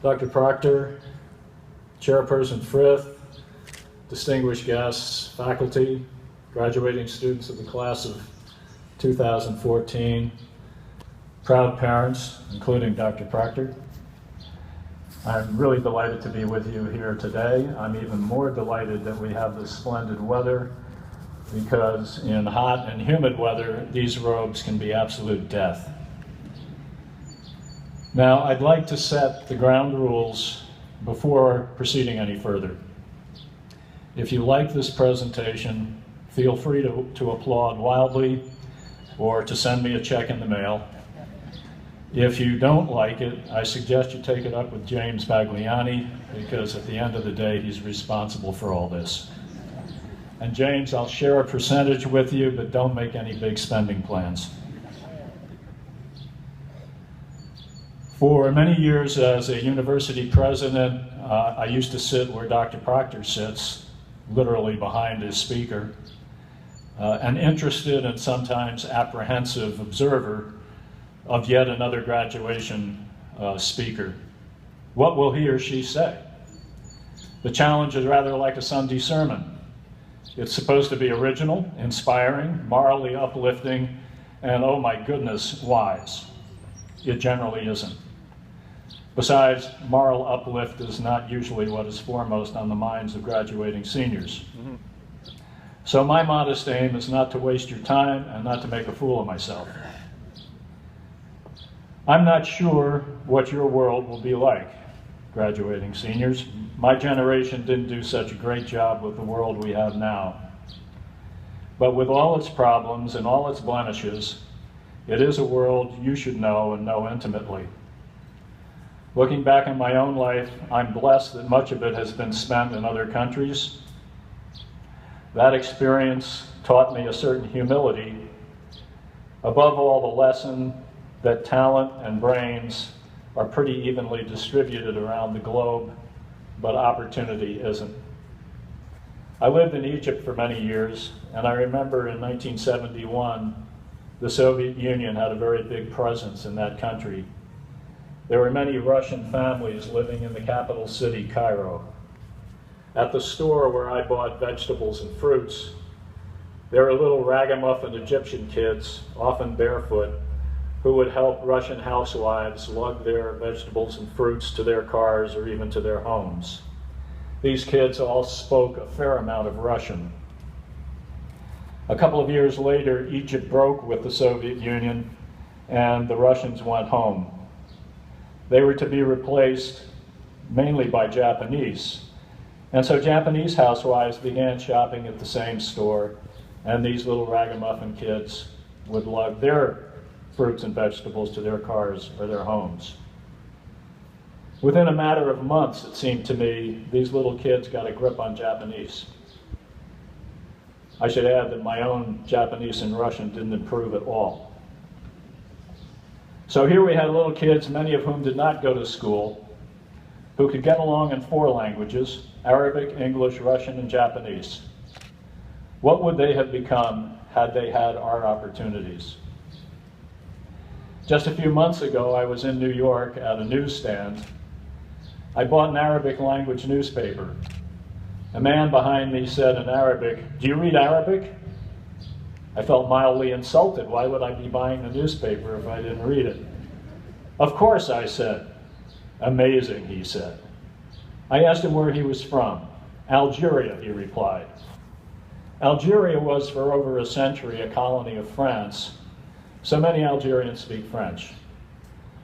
Dr. Proctor, Chairperson Frith, distinguished guests, faculty, graduating students of the class of 2014, proud parents, including Dr. Proctor. I'm really delighted to be with you here today. I'm even more delighted that we have this splendid weather, because in hot and humid weather, these robes can be absolute death. Now, I'd like to set the ground rules before proceeding any further. If you like this presentation, feel free to applaud wildly or to send me a check in the mail. If you don't like it, I suggest you take it up with James Bagliani, because at the end of the day, he's responsible for all this. And James, I'll share a percentage with you, but don't make any big spending plans. For many years as a university president, I used to sit where Dr. Proctor sits, literally behind his speaker, an interested and sometimes apprehensive observer of yet another graduation speaker. What will he or she say? The challenge is rather like a Sunday sermon. It's supposed to be original, inspiring, morally uplifting, and oh my goodness, wise. It generally isn't. Besides, moral uplift is not usually what is foremost on the minds of graduating seniors. So my modest aim is not to waste your time and not to make a fool of myself. I'm not sure what your world will be like, graduating seniors. My generation didn't do such a great job with the world we have now. But with all its problems and all its blemishes, it is a world you should know and know intimately. Looking back on my own life, I'm blessed that much of it has been spent in other countries. That experience taught me a certain humility. Above all, the lesson that talent and brains are pretty evenly distributed around the globe, but opportunity isn't. I lived in Egypt for many years, and I remember in 1971, the Soviet Union had a very big presence in that country. There were many Russian families living in the capital city, Cairo. At the store where I bought vegetables and fruits, there were little ragamuffin Egyptian kids, often barefoot, who would help Russian housewives lug their vegetables and fruits to their cars or even to their homes. These kids all spoke a fair amount of Russian. A couple of years later, Egypt broke with the Soviet Union, and the Russians went home. They were to be replaced mainly by Japanese. And so Japanese housewives began shopping at the same store, and these little ragamuffin kids would lug their fruits and vegetables to their cars or their homes. Within a matter of months, it seemed to me, these little kids got a grip on Japanese. I should add that my own Japanese and Russian didn't improve at all. So here we had little kids, many of whom did not go to school, who could get along in 4 languages: Arabic, English, Russian, and Japanese. What would they have become had they had our opportunities? Just a few months ago, I was in New York at a newsstand. I bought an Arabic language newspaper. A man behind me said in Arabic, "Do you read Arabic?" I felt mildly insulted. Why would I be buying the newspaper if I didn't read it? "Of course," I said. "Amazing," he said. I asked him where he was from. "Algeria," he replied. Algeria was for over a century a colony of France, so many Algerians speak French.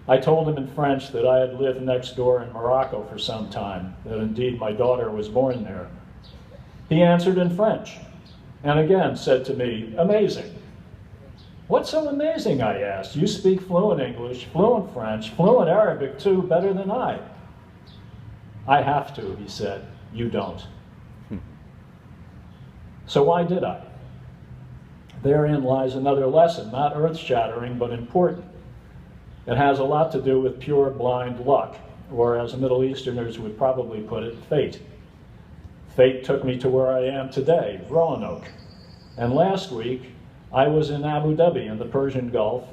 I told him in French that I had lived next door in Morocco for some time, that indeed my daughter was born there. He answered in French, and again said to me, "Amazing." "What's so amazing?" I asked. "You speak fluent English, fluent French, fluent Arabic too, better than I." "I have to," he said. "You don't." So why did I? Therein lies another lesson, not earth-shattering, but important. It has a lot to do with pure blind luck, or as Middle Easterners would probably put it, fate. Fate took me to where I am today, Roanoke. And last week, I was in Abu Dhabi in the Persian Gulf,